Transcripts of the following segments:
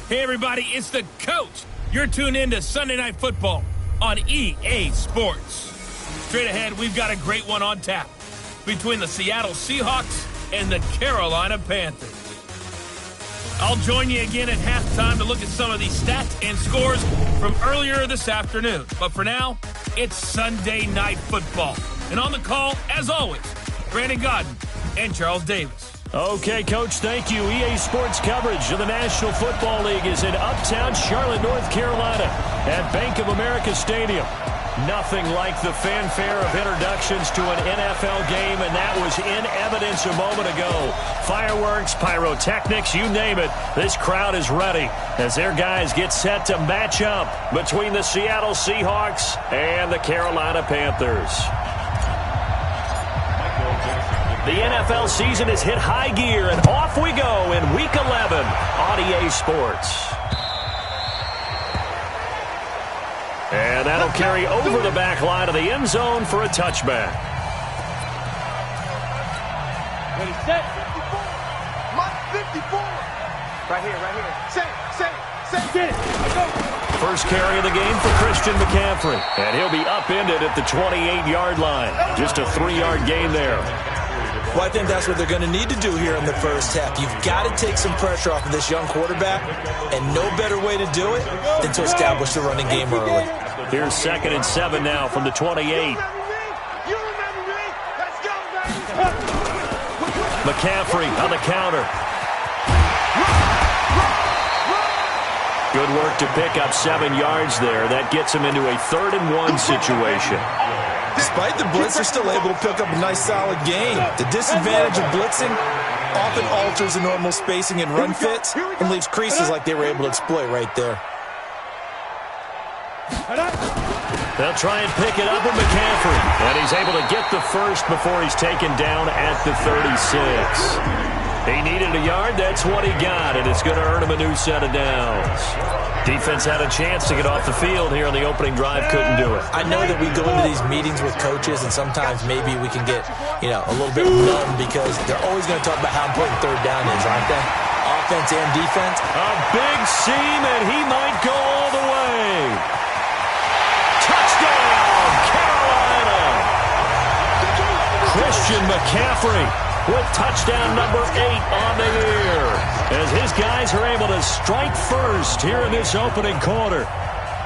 Hey everybody, it's the coach. You're tuned in to Sunday Night Football on EA Sports. Straight ahead, we've got a great one on tap between the Seattle Seahawks and the Carolina Panthers. I'll join you again at halftime to look at some of these stats and scores from earlier this afternoon. But for now, it's Sunday Night Football. And on the call, as always, Brandon Godden and Charles Davis. Okay, Coach, thank you. EA Sports coverage of the National Football League is in uptown Charlotte, North Carolina at Bank of America Stadium. Nothing like the fanfare of introductions to an NFL game, and that was in evidence a moment ago. Fireworks, pyrotechnics, you name it. This crowd is ready as their guys get set to match up between the Seattle Seahawks and the Carolina Panthers. The NFL season has hit high gear, and off we go in Week 11 on EA Sports. And that'll carry over the back line of the end zone for a touchback. Ready, set. 54. Right here. Set. Get it. Go. First carry of the game for Christian McCaffrey. And he'll be upended at the 28-yard line. Just a 3-yard gain there. Well, I think that's what they're going to need to do here in the first half. You've got to take some pressure off of this young quarterback, and no better way to do it than to establish the running game early. Here's 2nd and 7 now from the 28. McCaffrey on the counter. Good work to pick up 7 yards there. That gets him into a 3rd and 1 situation. Despite the blitz, they're still able to pick up a nice, solid gain. The disadvantage of blitzing often alters the normal spacing and run fits and leaves creases like they were able to exploit right there. They'll try and pick it up with McCaffrey. And he's able to get the first before he's taken down at the 36. He needed a yard. That's what he got, and it's going to earn him a new set of downs. Defense had a chance to get off the field here on the opening drive. Couldn't do it. I know that we go into these meetings with coaches, and sometimes maybe we can get, a little bit numb because they're always going to talk about how important 3rd down is, aren't they? Offense and defense. A big seam, and he might go all the way. Touchdown, Carolina! Christian McCaffrey with touchdown number 8 on the year, as his guys are able to strike first here in this opening quarter.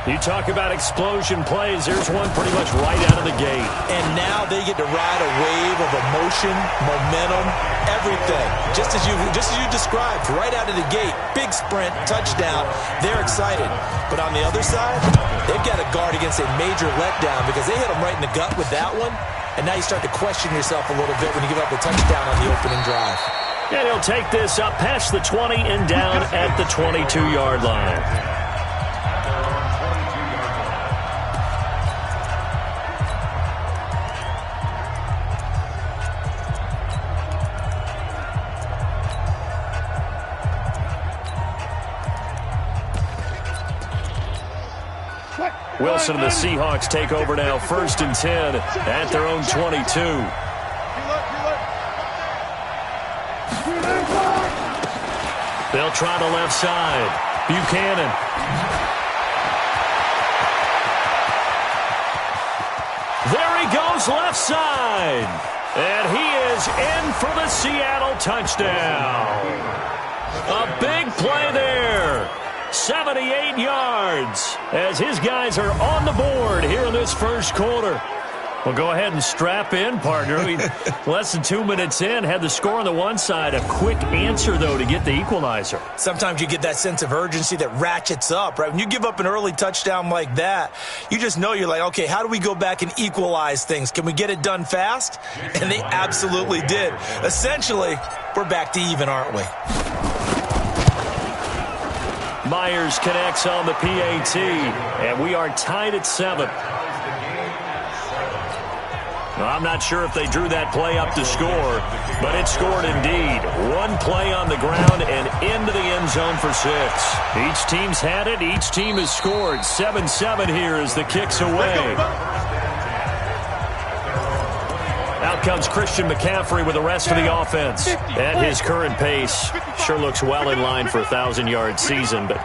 You talk about explosion plays, there's one pretty much right out of the gate. And now they get to ride a wave of emotion, momentum, everything. Just as you described, right out of the gate, big sprint, touchdown, they're excited. But on the other side, they've got to guard against a major letdown because they hit them right in the gut with that one. And now you start to question yourself a little bit when you give up a touchdown on the opening drive. And he'll take this up past the 20 and down at the 22-yard line. Wilson and the Seahawks take over now, 1st and 10 at their own 22. They'll try the left side. Buchanan. There he goes, left side. And he is in for the Seattle touchdown. A big play there. 78 yards as his guys are on the board here in this first quarter. Well, go ahead and strap in, partner. Less than 2 minutes in, had the score on the one side. A quick answer, though, to get the equalizer. Sometimes you get that sense of urgency that ratchets up, right? When you give up an early touchdown like that, you just know you're like, okay, how do we go back and equalize things? Can we get it done fast? And they absolutely did. Essentially, we're back to even, aren't we? Myers connects on the PAT, and we are tied at 7. I'm not sure if they drew that play up to score, but it scored indeed. One play on the ground and into the end zone for 6. Each team's had it. Each team has scored. 7-7 here as the kick's away. Now comes Christian McCaffrey with the rest of the offense. At his current pace, sure looks well in line for a 1,000-yard season. But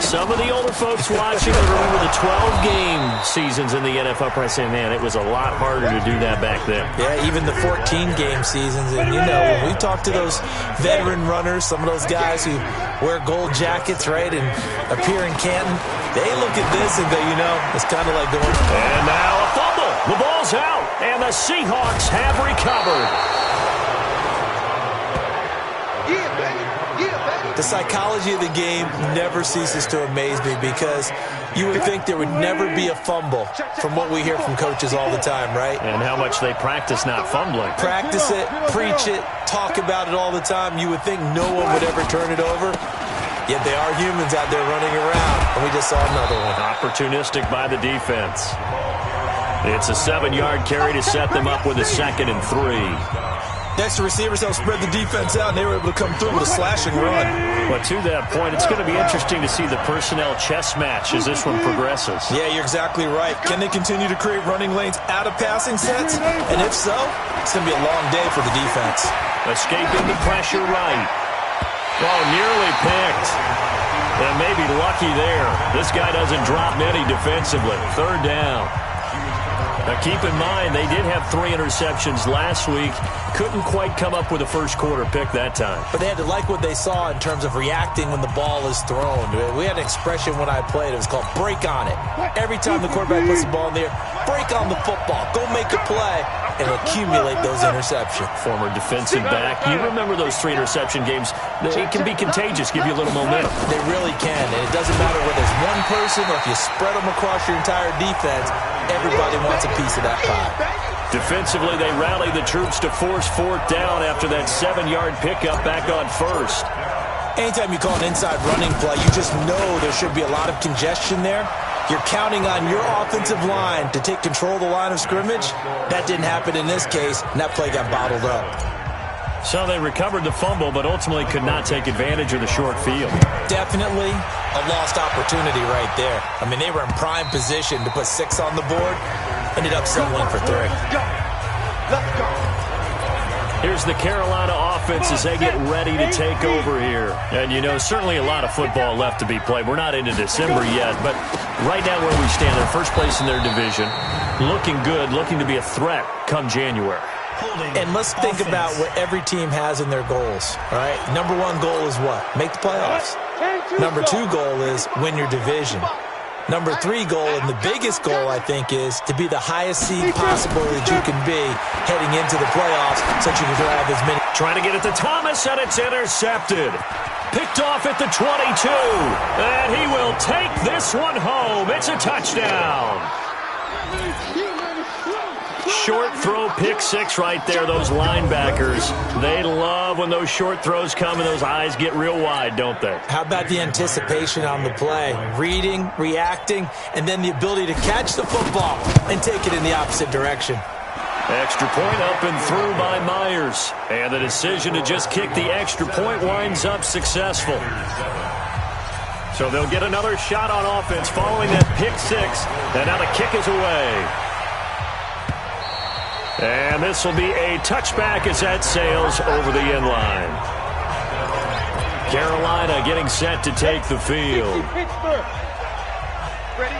some of the older folks watching will remember the 12-game seasons in the NFL. Probably saying, man, it was a lot harder to do that back then. Yeah, even the 14-game seasons. And, you know, when we talk to those veteran runners, some of those guys who wear gold jackets, right, and appear in Canton, they look at this and go, you know, it's kind of like going. And now a fumble. The ball's out, and the Seahawks have recovered. The psychology of the game never ceases to amaze me because you would think there would never be a fumble from what we hear from coaches all the time, right? And how much they practice not fumbling. Practice it, preach it, talk about it all the time. You would think no one would ever turn it over. Yet they are humans out there running around, and we just saw another one. Opportunistic by the defense. It's a 7-yard carry to set them up with a 2nd and 3. Next, the receivers helped spread the defense out, and they were able to come through with a slash and run. But to that point, it's going to be interesting to see the personnel chess match as this one progresses. Yeah, you're exactly right. Can they continue to create running lanes out of passing sets? And if so, it's going to be a long day for the defense. Escaping the pressure right. Oh, nearly picked. And maybe lucky there. This guy doesn't drop many defensively. 3rd down. Now, keep in mind, they did have 3 interceptions last week. Couldn't quite come up with a first-quarter pick that time. But they had to like what they saw in terms of reacting when the ball is thrown. We had an expression when I played. It was called break on it. Every time the quarterback puts the ball in the air, break on the football. Go make a play and accumulate those interceptions. Former defensive back. You remember those 3 interception games. They can be contagious, give you a little momentum. They really can. And it doesn't matter whether it's one person or if you spread them across your entire defense. Everybody wants a piece of that pie. Defensively, they rally the troops to force 4th down after that 7-yard pickup back on 1st. Anytime you call an inside running play, you just know there should be a lot of congestion there. You're counting on your offensive line to take control of the line of scrimmage. That didn't happen in this case, and that play got bottled up. So they recovered the fumble, but ultimately could not take advantage of the short field. Definitely a lost opportunity right there. I mean, they were in prime position to put 6 on the board. Ended up settling for 3. Let's go. Here's the Carolina offense as they get ready to take over here. And, you know, certainly a lot of football left to be played. We're not into December yet, but right now where we stand, they're first place in their division. Looking good, looking to be a threat come January. And let's think about what every team has in their goals, all right? Number 1 goal is what? Make the playoffs. Number 2 goal is win your division. Number 3 goal, and the biggest goal, I think, is to be the highest seed possible that you can be heading into the playoffs so that you can drive as many. Trying to get it to Thomas, and it's intercepted. Picked off at the 22. And he will take this one home. It's a touchdown. Short throw, pick 6 right there. Those linebackers, they love when those short throws come and those eyes get real wide, don't they? How about the anticipation on the play? Reading, reacting, and then the ability to catch the football and take it in the opposite direction. Extra point up and through by Myers. And the decision to just kick the extra point winds up successful. So they'll get another shot on offense following that pick 6. And now the kick is away. And this will be a touchback as that sails over the end line. Carolina getting set to take the field. Ready?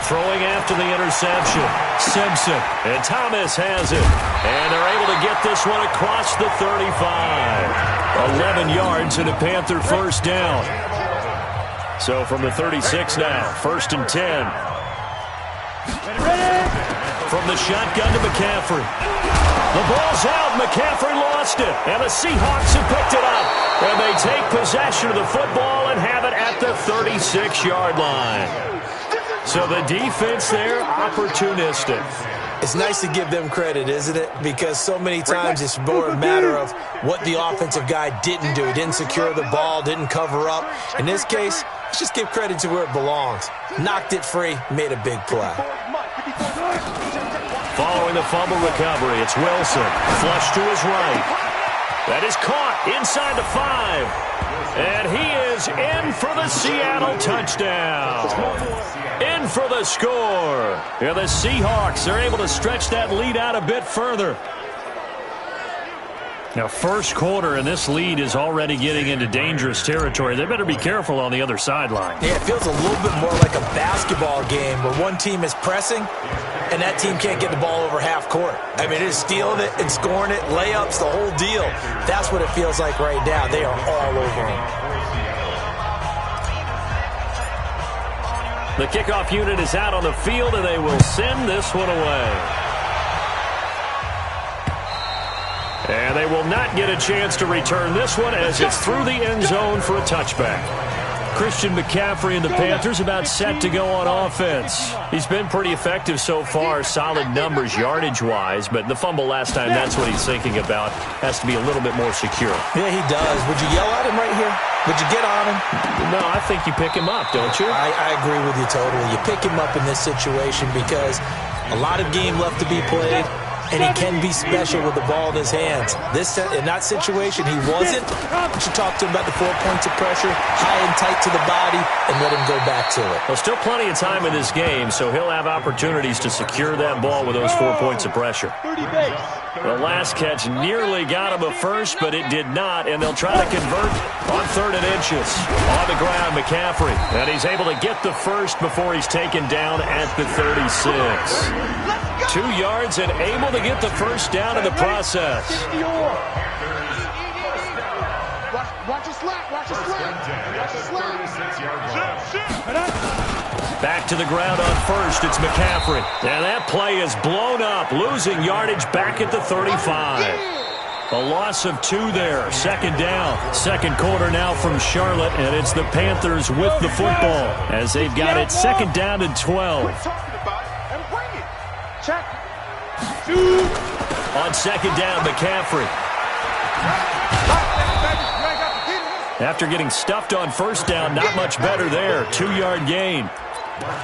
Throwing after the interception. Simpson. And Thomas has it. And they're able to get this one across the 35. 11 yards and a Panther first down. So from the 36 now, 1st and 10. From the shotgun to McCaffrey. The ball's out. McCaffrey lost it. And the Seahawks have picked it up. And they take possession of the football and have it at the 36-yard line. So the defense there, opportunistic. It's nice to give them credit, isn't it? Because so many times it's more a matter of what the offensive guy didn't do. He didn't secure the ball, didn't cover up. In this case, let's just give credit to where it belongs. Knocked it free, made a big play. Following the fumble recovery, it's Wilson. Flush to his right. That is caught inside the 5. And he is in for the Seattle touchdown. In for the score. And the Seahawks are able to stretch that lead out a bit further. Now, first quarter, and this lead is already getting into dangerous territory. They better be careful on the other sideline. Yeah, it feels a little bit more like a basketball game where one team is pressing and that team can't get the ball over half court. I mean, it is stealing it and scoring it, layups, the whole deal. That's what it feels like right now. They are all over them. The kickoff unit is out on the field, and they will send this one away. And they will not get a chance to return this one as it's through the end zone for a touchback. Christian McCaffrey and the Panthers about set to go on offense. He's been pretty effective so far, solid numbers yardage-wise, but the fumble last time, that's what he's thinking about. Has to be a little bit more secure. Yeah, he does. Would you yell at him right here? Would you get on him? No, I think you pick him up, don't you? I agree with you totally. You pick him up in this situation because a lot of game left to be played, and he can be special with the ball in his hands. In that situation, he wasn't. You should talk to him about the 4 points of pressure, high and tight to the body, and let him go back to it. Well, still plenty of time in this game, so he'll have opportunities to secure that ball with those 4 points of pressure. The last catch nearly got him a first, but it did not, and they'll try to convert on 3rd and inches. On the ground, McCaffrey, and he's able to get the first before he's taken down at the 36. 2 yards and able to get the first down in the process. Watch your slack, watch your slack. Back to the ground on first, it's McCaffrey. And that play is blown up, losing yardage back at the 35. A loss of 2 there, 2nd down. Second quarter now from Charlotte, and it's the Panthers with the football as they've got it 2nd down and 12. Check. On 2nd down, McCaffrey. After getting stuffed on 1st down, not much better there. 2-yard gain.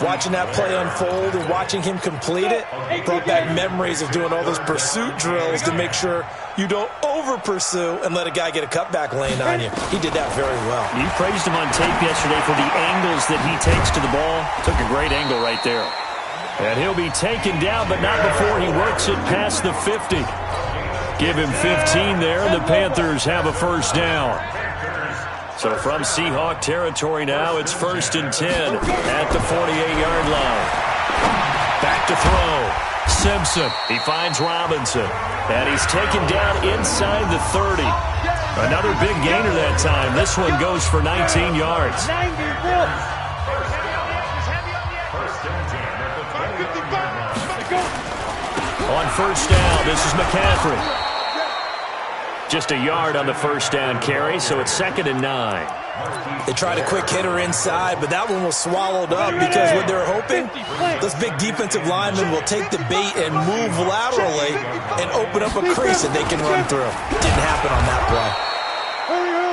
Watching that play unfold and watching him complete it brought back memories of doing all those pursuit drills to make sure you don't over-pursue and let a guy get a cutback lane on you. He did that very well. You praised him on tape yesterday for the angles that he takes to the ball. Took a great angle right there. And he'll be taken down, but not before he works it past the 50. Give him 15 there, and the Panthers have a first down. So from Seahawk territory now, it's 1st and 10 at the 48-yard line. Back to throw. Simpson. He finds Robinson. And he's taken down inside the 30. Another big gainer that time. This one goes for 19 yards. On 1st down, this is McCaffrey. Just a yard on the 1st down carry, so it's 2nd and 9. They tried a quick hitter inside, but that one was swallowed up because what they're hoping, those big defensive linemen will take the bait and move laterally and open up a crease that they can run through. Didn't happen on that play.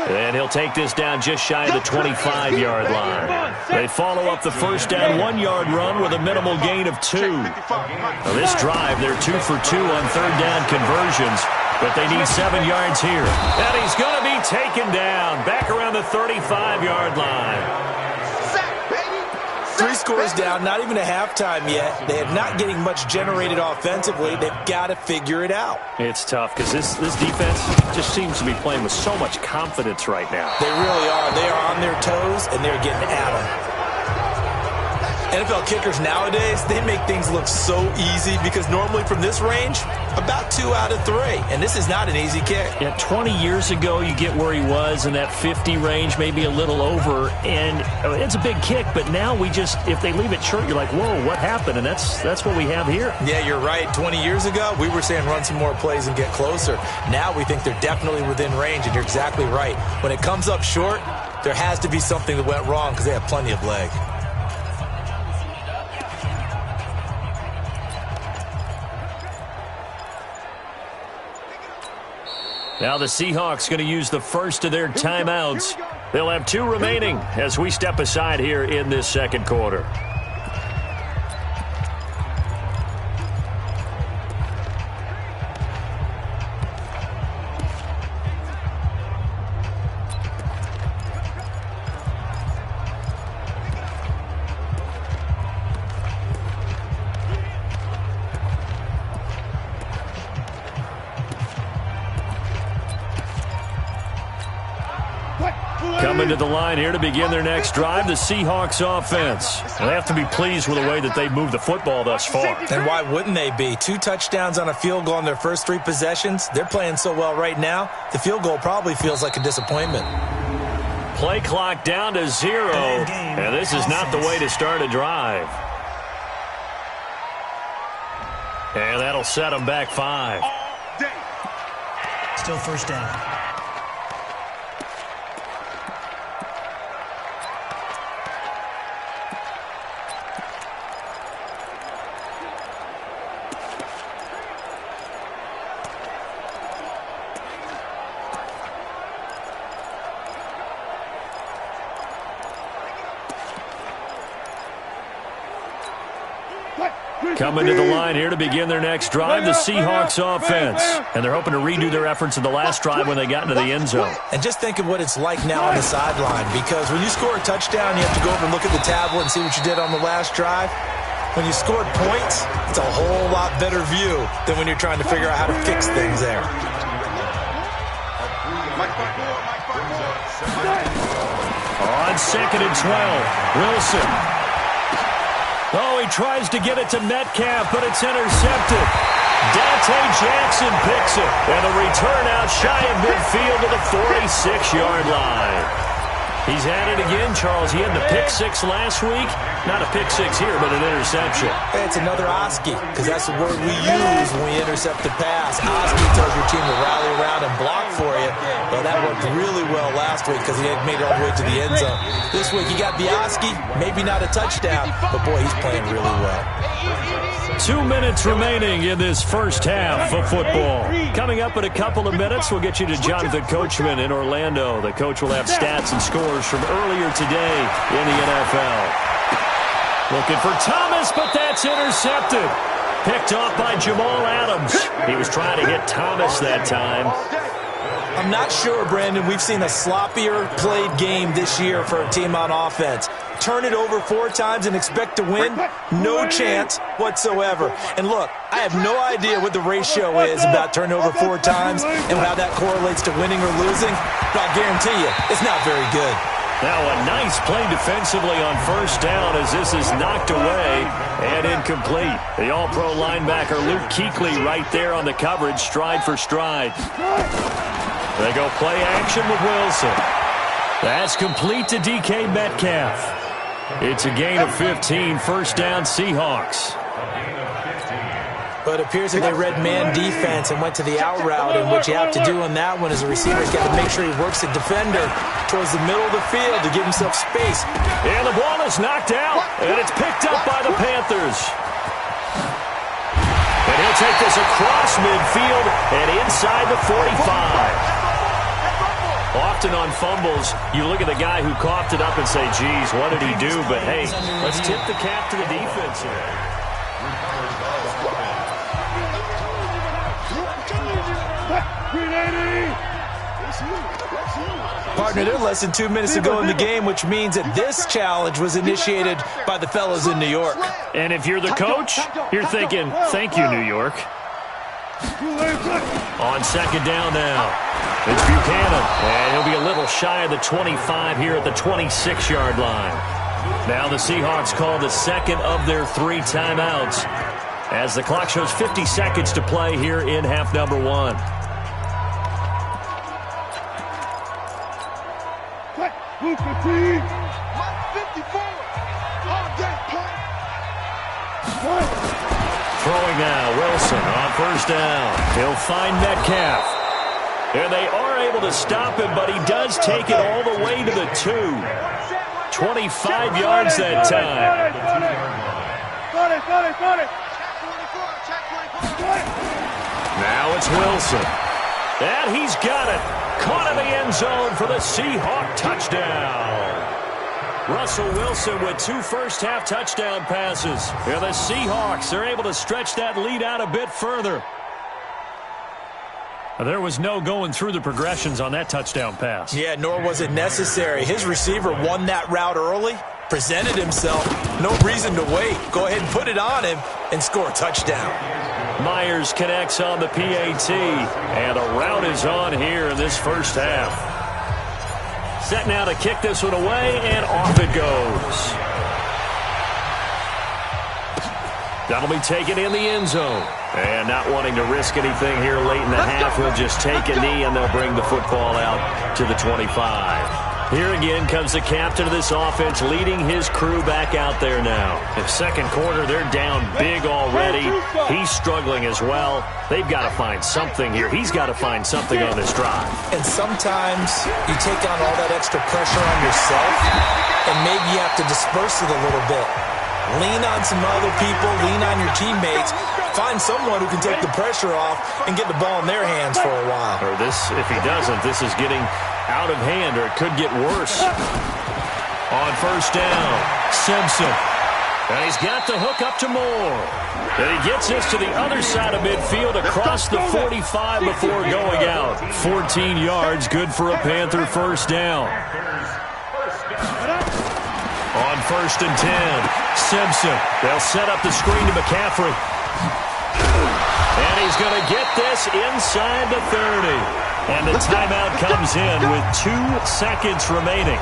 And he'll take this down just shy of the 25-yard line. They follow up the 1st down 1-yard run with a minimal gain of 2. Now this drive, they're 2 for 2 on 3rd down conversions, but they need 7 yards here. And he's going to be taken down back around the 35-yard line. 3 scores down, not even a halftime yet. They are not getting much generated offensively. They've got to figure it out. It's tough because this defense just seems to be playing with so much confidence right now. They really are. They are on their toes, and they're getting at them. NFL kickers nowadays, they make things look so easy because normally from this range, about 2 out of 3. And this is not an easy kick. Yeah, 20 years ago, you get where he was in that 50 range, maybe a little over. And it's a big kick, but now we just, if they leave it short, you're like, whoa, what happened? And that's what we have here. Yeah, you're right. 20 years ago, we were saying run some more plays and get closer. Now we think they're definitely within range, and you're exactly right. When it comes up short, there has to be something that went wrong because they have plenty of leg. Now the Seahawks going to use the first of their timeouts. They'll have 2 remaining as we step aside here in this 2nd quarter. Coming to the line here to begin their next drive, the Seahawks offense. They have to be pleased with the way that they've moved the football thus far. And why wouldn't they be? 2 touchdowns on a field goal in their first 3 possessions. They're playing so well right now, the field goal probably feels like a disappointment. Play clock down to 0, and this is not the way to start a drive. And that'll set them back 5. Still first down. Coming to the line here to begin their next drive, the Seahawks offense. And they're hoping to redo their efforts in the last drive when they got into the end zone. And just think of what it's like now on the sideline, because when you score a touchdown, you have to go over and look at the tablet and see what you did on the last drive. When you scored points, it's a whole lot better view than when you're trying to figure out how to fix things there. On 2nd and 12, Wilson. Oh, he tries to get it to Metcalf, but it's intercepted. Dante Jackson picks it, and a return out shy of midfield to the 46-yard line. He's at it again, Charles. He had the pick 6 last week. Not a pick 6 here, but an interception. Hey, it's another Oski, because that's the word we use when we intercept the pass. Oski tells your team to rally around and block for you. Well, that worked really well last week because he had made it all the way to the end zone. This week, he got the Oski, maybe not a touchdown, but boy, he's playing really well. 2 minutes remaining in this first half of football. Coming up in a couple of minutes, we'll get you to Jonathan Coachman in Orlando. The coach will have stats and scores from earlier today in the NFL. Looking for Thomas, but that's intercepted. Picked off by Jamal Adams. He was trying to hit Thomas that time. I'm not sure, Brandon, we've seen a sloppier played game this year for a team on offense. Turn it over 4 times and expect to win? No chance whatsoever. And look, I have no idea what the ratio is about turning over 4 times and how that correlates to winning or losing, but I'll guarantee you, it's not very good. Now a nice play defensively on first down as this is knocked away and incomplete. The all-pro linebacker Luke Kuechly right there on the coverage, stride for stride. They go play action with Wilson. That's complete to DK Metcalf. It's a gain of 15, first down Seahawks. But it appears that they read man defense and went to the out route, and what you have to do on that one as a receiver is got to make sure he works the defender towards the middle of the field to give himself space. And the ball is knocked out, and it's picked up by the Panthers. And he'll take this across midfield and inside the 45. Often on fumbles, you look at the guy who coughed it up and say, geez, what did he do? But, hey, let's tip the cap to the defense here. Partner, they're less than 2 minutes to go in the game, which means that this challenge was initiated by the fellas in New York. And if you're the coach, you're thinking, thank you, New York. On second down now, it's Buchanan, and he'll be a little shy of the 25 here at the 26-yard line. Now the Seahawks call the second of their 3 timeouts as the clock shows 50 seconds to play here in half number 1. Throwing now, Wilson on first down. He'll find Metcalf. And they are able to stop him, but he does take it all the way to the 2. 25 yards that time. Now it's Wilson. And he's got it. Caught in the end zone for the Seahawk touchdown. Russell Wilson with 2 first-half touchdown passes. And the Seahawks are able to stretch that lead out a bit further. There was no going through the progressions on that touchdown pass. Yeah, nor was it necessary. His receiver won that route early, presented himself. No reason to wait. Go ahead and put it on him and score a touchdown. Myers connects on the PAT, and a route is on here in this first half. Set now to kick this one away, and off it goes. That'll be taken in the end zone. And not wanting to risk anything here late in the half, we'll just take a knee, and they'll bring the football out to the 25. Here again comes the captain of this offense, leading his crew back out there now. In second quarter, they're down big already. He's struggling as well. They've got to find something here. He's got to find something on this drive. And sometimes you take on all that extra pressure on yourself, and maybe you have to disperse it a little bit. Lean on some other people, lean on your teammates. Find someone who can take the pressure off and get the ball in their hands for a while. Or this, if he doesn't, this is getting out of hand, or it could get worse. On first down, Simpson. And he's got the hook up to Moore. And he gets this to the other side of midfield across the 45 before going out. 14 yards, good for a Panther first down. On first and 10, Simpson. They'll set up the screen to McCaffrey. And he's going to get this inside the 30. And the timeout comes in with 2 seconds remaining.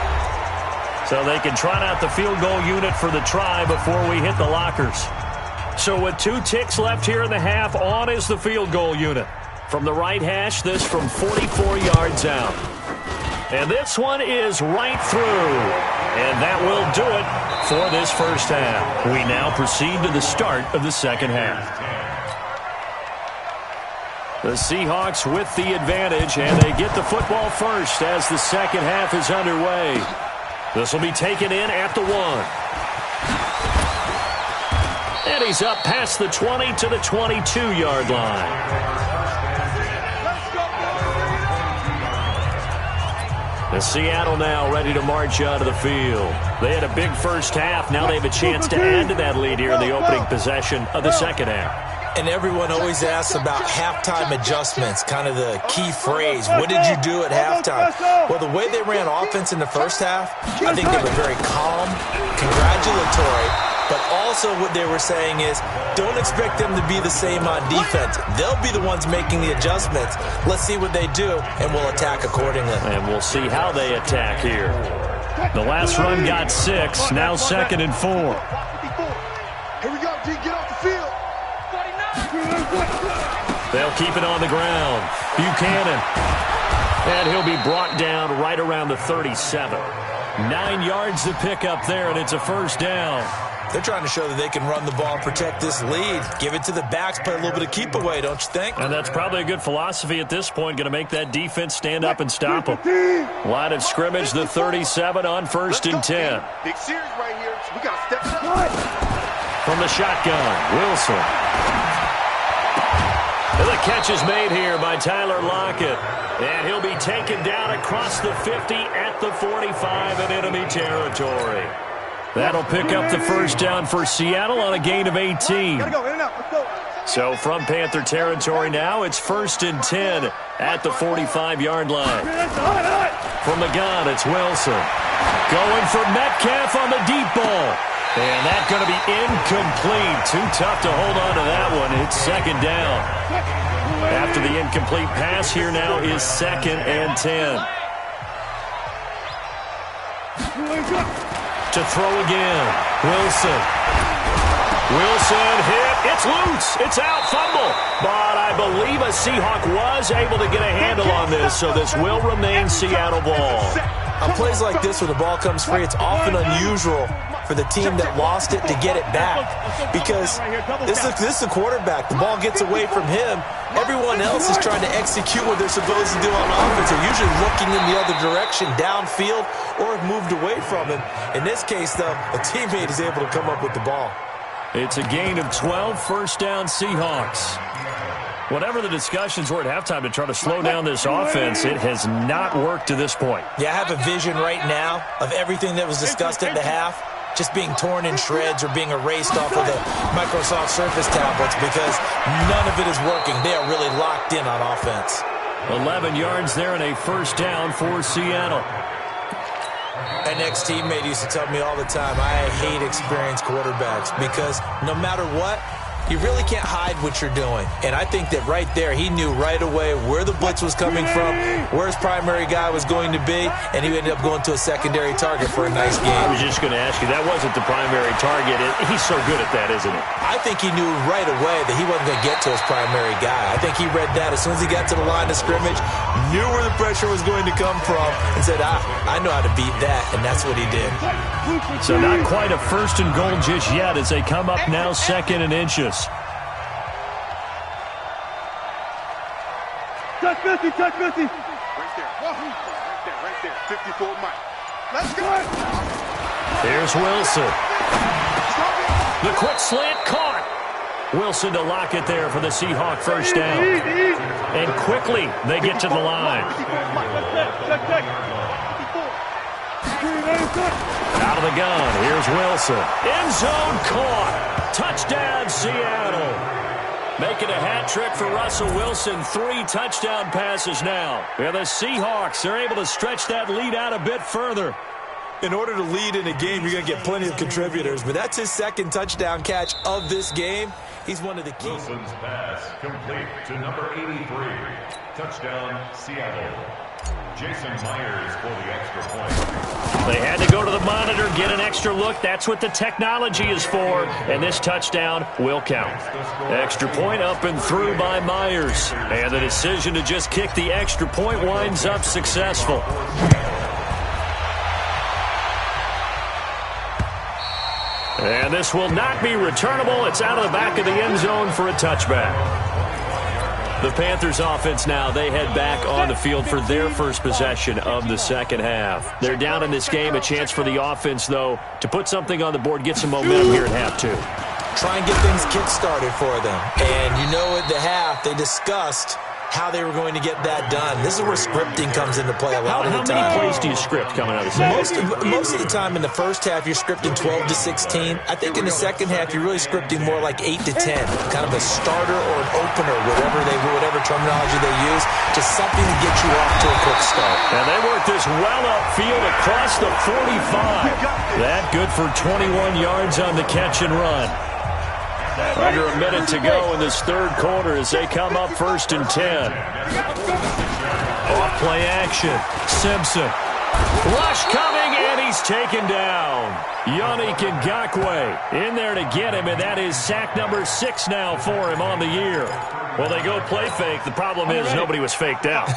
So they can trot out the field goal unit for the try before we hit the lockers. So with 2 ticks left here in the half, on is the field goal unit. From the right hash, this from 44 yards out. And this one is right through. And that will do it for this first half. We now proceed to the start of the second half. The Seahawks with the advantage, and they get the football first as the second half is underway. This will be taken in at the 1. And he's up past the 20 to the 22-yard line. And Seattle now ready to march onto the field. They had a big first half. Now they have a chance to add to that lead here in the opening possession of the second half. And everyone always asks about halftime adjustments, kind of the key phrase. What did you do at halftime? Well, the way they ran offense in the first half, I think they were very calm, congratulatory, but also what they were saying is don't expect them to be the same on defense. They'll be the ones making the adjustments. Let's see what they do, and we'll attack accordingly. And we'll see how they attack here. The last run got 6, now second and 4. Here we go, D, get off the field. They'll keep it on the ground. Buchanan. And he'll be brought down right around the 37. 9 yards to pick up there, and it's a first down. They're trying to show that they can run the ball and protect this lead. Give it to the backs, play a little bit of keep away, don't you think? And that's probably a good philosophy at this point, going to make that defense stand up and stop them. Line of scrimmage, the 37 on first and 10. Big series right here, so we got to step it up. From the shotgun, Wilson. And the catch is made here by Tyler Lockett. And he'll be taken down across the 50 at the 45 in enemy territory. That'll pick up the first down for Seattle on a gain of 18. So from Panther territory now, it's first and 10 at the 45-yard line. From the gun, it's Wilson. Going for Metcalf on the deep ball. And that's going to be incomplete. Too tough to hold on to that one. It's second down. After the incomplete pass, here now is second and 10. To throw again. Wilson. Wilson hit. It's loose. It's out. Fumble. But I believe a Seahawk was able to get a handle on this, so this will remain Seattle ball. On plays like this where the ball comes free, it's often unusual for the team that lost it to get it back. Because this is a quarterback. The ball gets away from him. Everyone else is trying to execute what they're supposed to do on offense. They're usually looking in the other direction, downfield, or have moved away from him. In this case, though, a teammate is able to come up with the ball. It's a gain of 12, first down Seahawks. Whatever the discussions were at halftime to try to slow down this offense, it has not worked to this point. Yeah, I have a vision right now of everything that was discussed at the half just being torn in shreds or being erased off of the Microsoft Surface tablets because none of it is working. They are really locked in on offense. 11 yards there and a first down for Seattle. An ex-teammate used to tell me all the time, I hate experienced quarterbacks because no matter what, You really can't hide what you're doing. And I think that right there, he knew right away where the blitz was coming from, where his primary guy was going to be, and he ended up going to a secondary target for a nice game. I was just going to ask you, that wasn't the primary target. He's so good at that, isn't he? I think he knew right away that he wasn't going to get to his primary guy. I think he read that as soon as he got to the line of scrimmage, knew where the pressure was going to come from, and said, I know how to beat that, and that's what he did. So not quite a first and goal just yet as they come up now second and inches. Touch Missy, touch Missy. Right there. 54 Mike. Let's go. Here's Wilson. The quick slant caught. Wilson to lock it there for the Seahawk first down. And quickly they get to the line. Out of the gun. Here's Wilson. End zone caught. Touchdown, Seattle. Making a hat trick for Russell Wilson. 3 touchdown passes now. And the Seahawks are able to stretch that lead out a bit further. In order to lead in a game, you're going to get plenty of contributors, but that's his second touchdown catch of this game. He's one of the keys. Wilson's pass complete to number 83. Touchdown, Seattle. Jason Myers for the extra point. They had to go to the monitor, get an extra look. That's what the technology is for. And this touchdown will count. Extra point up and through by Myers. And the decision to just kick the extra point winds up successful. And this will not be returnable. It's out of the back of the end zone for a touchback. The Panthers offense now, they head back on the field for their first possession of the second half. They're down in this game. A chance for the offense, though, to put something on the board, get some momentum here at half two. Try and get things kick-started for them. And you know at the half, they discussed how they were going to get that done. This is where scripting comes into play a lot of the time. How many plays do you script coming out of the second? Most of the time in the first half, you're scripting 12 to 16. I think in the second half, you're really scripting more like 8 to 10. Kind of a starter or an opener, whatever terminology they use, just something to get you off to a quick start. And they work this well upfield across the 45. That good for 21 yards on the catch and run. Under a minute to go in this third quarter as they come up first and 10. Off play action. Simpson. Rush coming, and he's taken down. Yannick Ngakoue in there to get him, and that is sack number 6 now for him on the year. Well, they go play fake. The problem is nobody was faked out.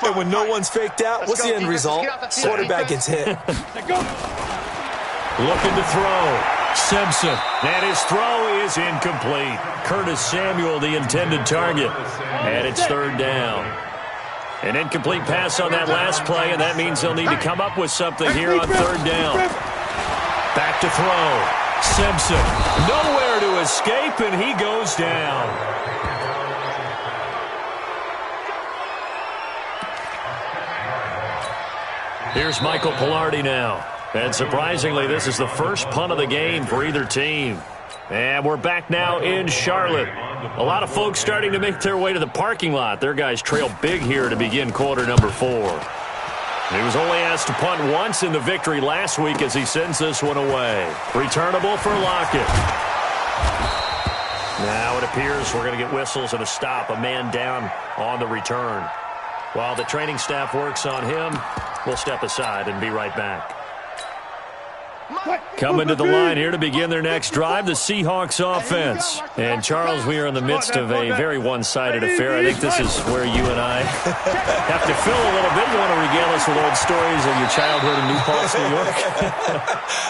And when no one's faked out, what's the end result? Quarterback gets hit. Looking to throw. Simpson. And his throw is incomplete. Curtis Samuel, the intended target. And it's third down. An incomplete pass on that last play, and that means they'll need to come up with something here on third down. Back to throw. Simpson. Nowhere to escape, and he goes down. Here's Michael Pilardi now. And surprisingly, this is the first punt of the game for either team. And we're back now in Charlotte. A lot of folks starting to make their way to the parking lot. Their guys trail big here to begin quarter number 4. He was only asked to punt once in the victory last week as he sends this one away. Returnable for Lockett. Now it appears we're going to get whistles and a stop. A man down on the return. While the training staff works on him, we'll step aside and be right back. Coming to the line here to begin their next drive, the Seahawks offense. And, Charles, we are in the midst of a very one-sided affair. I think this is where you and I have to fill a little bit. You want to regale us with old stories of your childhood in New Paltz, New York?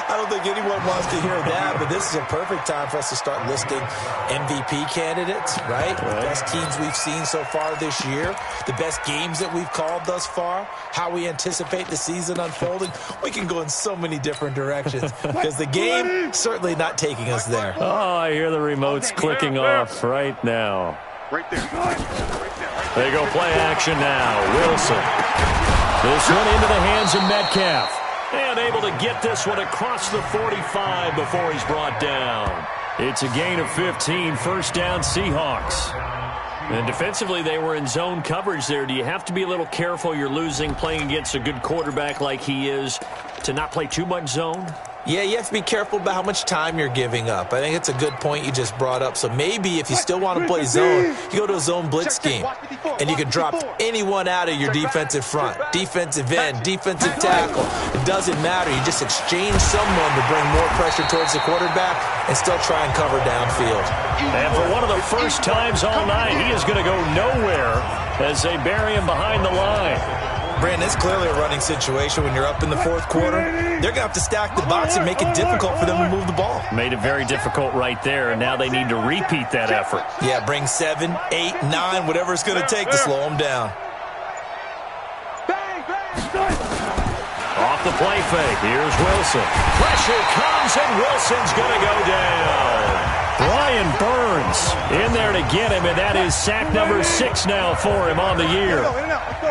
I don't think anyone wants to hear that, but this is a perfect time for us to start listing MVP candidates, right? The best teams we've seen so far this year, the best games that we've called thus far, how we anticipate the season unfolding. We can go in so many different directions. Because the game certainly not taking us there. Oh, I hear the remotes clicking off right now. Right there. They go play action now. Wilson. This one into the hands of Metcalf. And able to get this one across the 45 before he's brought down. It's a gain of 15. First down, Seahawks. And defensively, they were in zone coverage there. Do you have to be a little careful? You're losing, playing against a good quarterback like he is, to not play too much zone? Yeah, you have to be careful about how much time you're giving up. I think it's a good point you just brought up. So maybe if you still want to play zone, you go to a zone blitz scheme. And you can drop anyone out of your defensive front. Defensive end, defensive tackle. It doesn't matter. You just exchange someone to bring more pressure towards the quarterback and still try and cover downfield. And for one of the first times all night, he is going to go nowhere as they bury him behind the line. Brandon, it's clearly a running situation when you're up in the fourth quarter. They're going to have to stack the box and make it difficult for them to move the ball. Made it very difficult right there, and now they need to repeat that effort. Yeah, bring 7, 8, 9, whatever it's going to take to slow them down. Off the play fake, here's Wilson. Pressure comes, and Wilson's going to go down. Brian Burns in there to get him, and that is sack number 6 now for him on the year.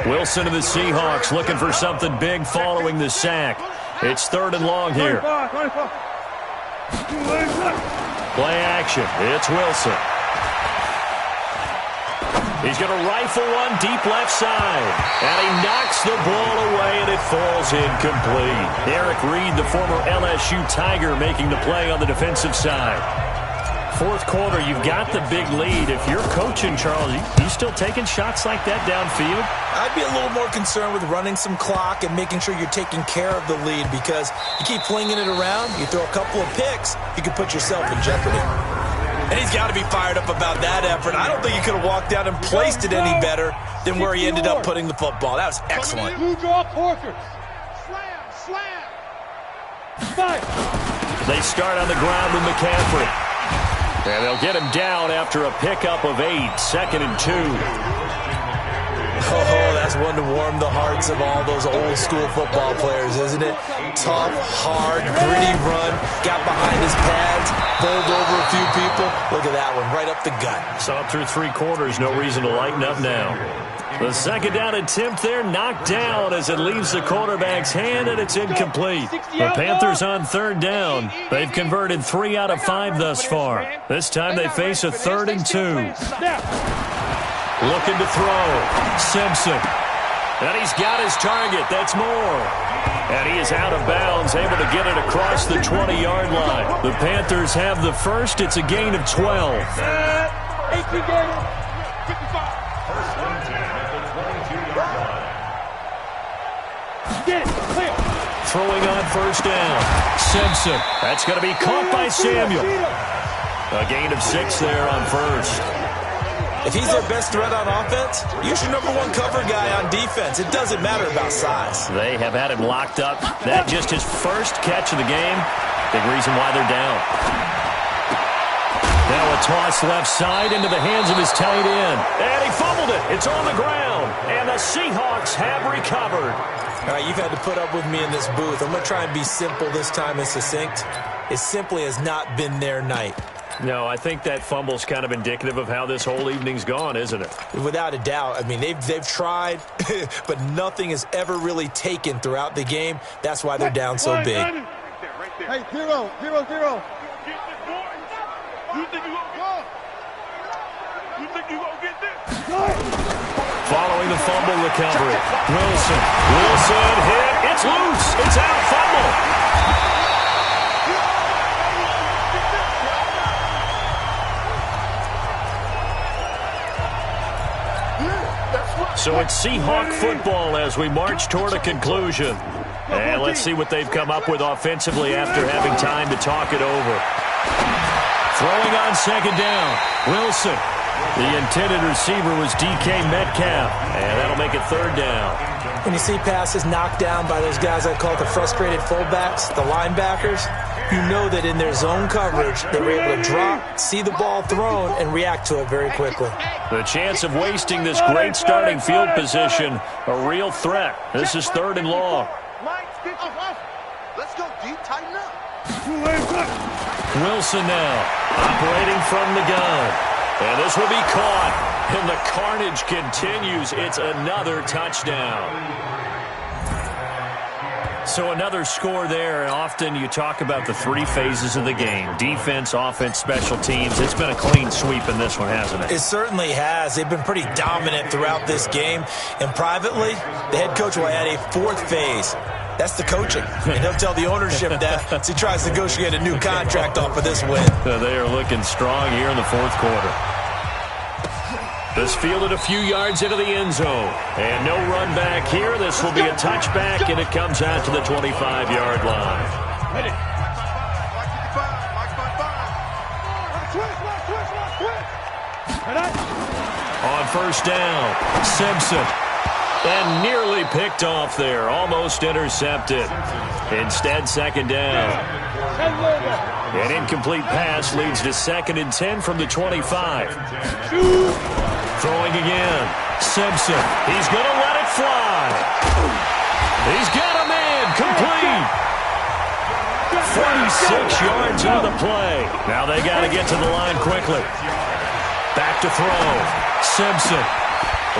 Wilson of the Seahawks looking for something big following the sack. It's 3rd and long here. Play action. It's Wilson. He's going to rifle one deep left side. And he knocks the ball away, and it falls incomplete. Eric Reed, the former LSU Tiger, making the play on the defensive side. Fourth quarter, you've got the big lead. If you're coaching, Charles, you still taking shots like that downfield? I'd be a little more concerned with running some clock and making sure you're taking care of the lead, because you keep flinging it around, you throw a couple of picks, you can put yourself in jeopardy. And he's got to be fired up about that effort. I don't think he could have walked down and placed it any better than where he ended up putting the football. That was excellent. They start on the ground with McCaffrey. And they'll get him down after a pickup of 8, 2nd and 2. Oh, that's one to warm the hearts of all those old school football players, isn't it? Tough, hard, gritty run, got behind his pads, bowled over a few people. Look at that one, right up the gut. Saw through 3 quarters, no reason to lighten up now. The 2nd down attempt there, knocked down as it leaves the quarterback's hand, and it's incomplete. The Panthers on 3rd down. They've converted 3 out of 5 thus far. This time they face a 3rd and 2. Looking to throw. Simpson. And he's got his target. That's Moore. And he is out of bounds, able to get it across the 20-yard line. The Panthers have the first. It's a gain of 12. Throwing on 1st down. Simpson. That's going to be caught by Samuel. A gain of 6 there on 1st. If he's their best threat on offense, use your #1 cover guy on defense. It doesn't matter about size. They have had him locked up. That just his first catch of the game. Big reason why they're down. Now a toss left side into the hands of his tight end. And he fumbled it. It's on the ground. And the Seahawks have recovered. All right, you've had to put up with me in this booth. I'm going to try and be simple this time and succinct. It simply has not been their night. No, I think that fumble's kind of indicative of how this whole evening's gone, isn't it? Without a doubt. I mean, they've tried, but nothing has ever really taken throughout the game. That's why they're down so big. Hey, 0, 0, 0. You think you gonna go? You think you gonna get this? Following the fumble recovery. Wilson hit. It's loose. It's out. Fumble. So it's Seahawk football as we march toward a conclusion. And let's see what they've come up with offensively after having time to talk it over. Throwing on 2nd down. Wilson. The intended receiver was DK Metcalf. And that'll make it 3rd down. When you see passes knocked down by those guys I call the frustrated fullbacks, the linebackers, you know that in their zone coverage, they were able to drop, see the ball thrown, and react to it very quickly. The chance of wasting this great starting field position, a real threat. This is 3rd and long. Let's go deep, tighten up. Wilson now, operating from the gun. And this will be caught. And the carnage continues. It's another touchdown. So another score there. Often you talk about the 3 phases of the game. Defense, offense, special teams. It's been a clean sweep in this one, hasn't it? It certainly has. They've been pretty dominant throughout this game. And privately, the head coach will add a 4th phase. That's the coaching. And he'll tell the ownership that as he tries to negotiate a new contract off of this win. They are looking strong here in the fourth quarter. This fielded a few yards into the end zone. And no run back here. This will be a touchback, and it comes out to the 25-yard line. On first down, Simpson. And nearly picked off there. Almost intercepted. Instead, second down. An incomplete pass leads to 2nd and 10 from the 25. Throwing again. Simpson. He's going to let it fly. He's got a man. Complete. 46 yards on the play. Now they got to get to the line quickly. Back to throw. Simpson.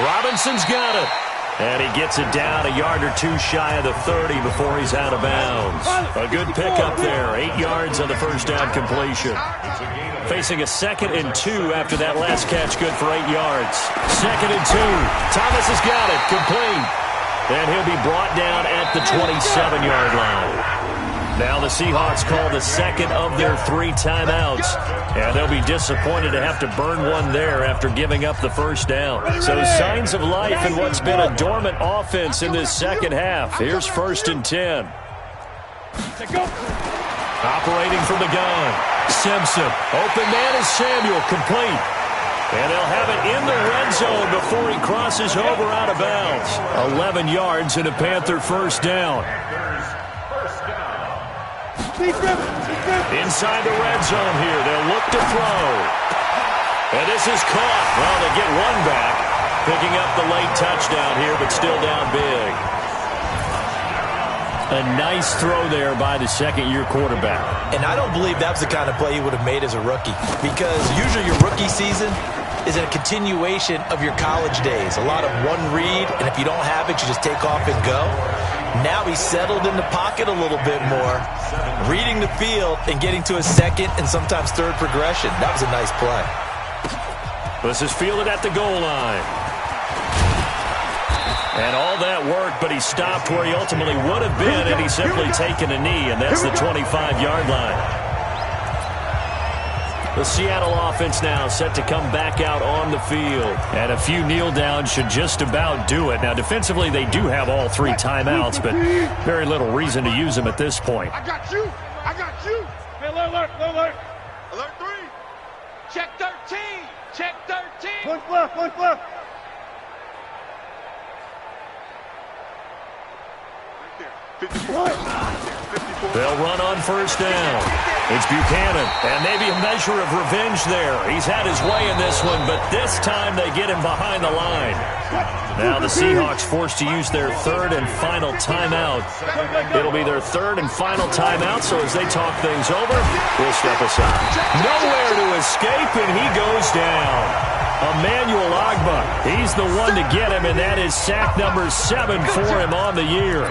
Robinson's got it. And he gets it down a yard or two shy of the 30 before he's out of bounds. A good pickup there. 8 yards on the first down completion. Facing a 2nd and 2 after that last catch, good for 8 yards. 2nd and 2. Thomas has got it. Complete. And he'll be brought down at the 27-yard line. Now the Seahawks call the 2nd of their 3 timeouts. And they'll be disappointed to have to burn one there after giving up the first down. So signs of life in what's been a dormant offense in this second half. Here's 1st and 10. Operating from the gun. Simpson. Open man is Samuel. Complete. And they'll have it in the red zone before he crosses over out of bounds. 11 yards and a Panther first down. Inside the red zone here. They'll look to throw. And this is caught. Well, they get one back. Picking up the late touchdown here, but still down big. A nice throw there by the second-year quarterback. And I don't believe that was the kind of play he would have made as a rookie. Because usually your rookie season is a continuation of your college days. A lot of one read, and if you don't have it, you just take off and go. Now he's settled in the pocket a little bit more, reading the field and getting to a second and sometimes third progression. That was a nice play. This is fielded at the goal line. And all that work, but he stopped where he ultimately would have been, and he's simply taken a knee, and that's the 25-yard line. The Seattle offense now set to come back out on the field. And a few kneel downs should just about do it. Now, defensively, they do have all 3 timeouts, but very little reason to use them at this point. I got you. I got you. Hey, alert, alert. Alert 3. Check 13. Check 13. Punch left, punch left. They'll run on first down. It's Buchanan, and maybe a measure of revenge there. He's had his way in this one, but this time they get him behind the line. Now the Seahawks forced to use their 3rd and final timeout. It'll be their 3rd and final timeout, so as they talk things over, we'll step aside. Nowhere to escape, and he goes down. Emmanuel Ogbah, he's the one to get him, and that is sack number 7 for him on the year.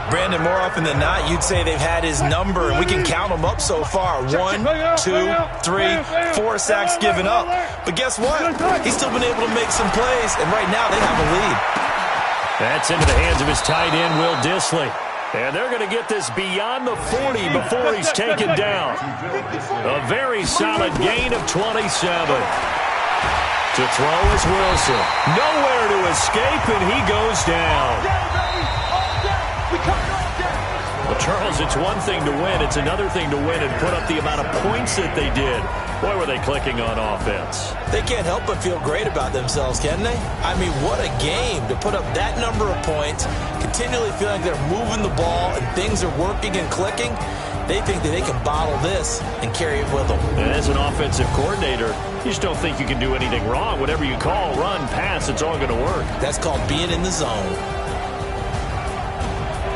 Brandon, more often than not, you'd say they've had his number, and we can count them up so far. 1, 2, 3, 4 sacks given up. But guess what? He's still been able to make some plays, and right now they have a lead. That's into the hands of his tight end, Will Dissly. And they're going to get this beyond the 40 before he's taken down. A very solid gain of 27. To throw is Wilson. Nowhere to escape, and he goes down. Well, Charles, it's one thing to win. It's another thing to win and put up the amount of points that they did. Boy, were they clicking on offense. They can't help but feel great about themselves, can they? I mean, what a game to put up that number of points, continually feeling like they're moving the ball and things are working and clicking. They think that they can bottle this and carry it with them. And as an offensive coordinator, you just don't think you can do anything wrong. Whatever you call, run, pass, it's all going to work. That's called being in the zone.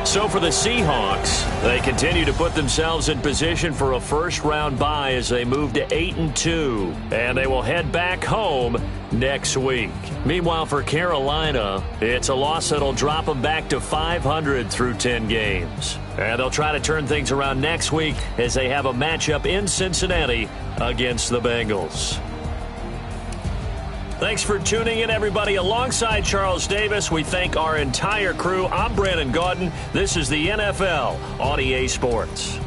So for the Seahawks, they continue to put themselves in position for a first-round bye as they move to 8-2, and they will head back home next week. Meanwhile, for Carolina, it's a loss that'll drop them back to 500 through 10 games. And they'll try to turn things around next week as they have a matchup in Cincinnati against the Bengals. Thanks for tuning in, everybody. Alongside Charles Davis, we thank our entire crew. I'm Brandon Gaudin. This is the NFL on EA Sports.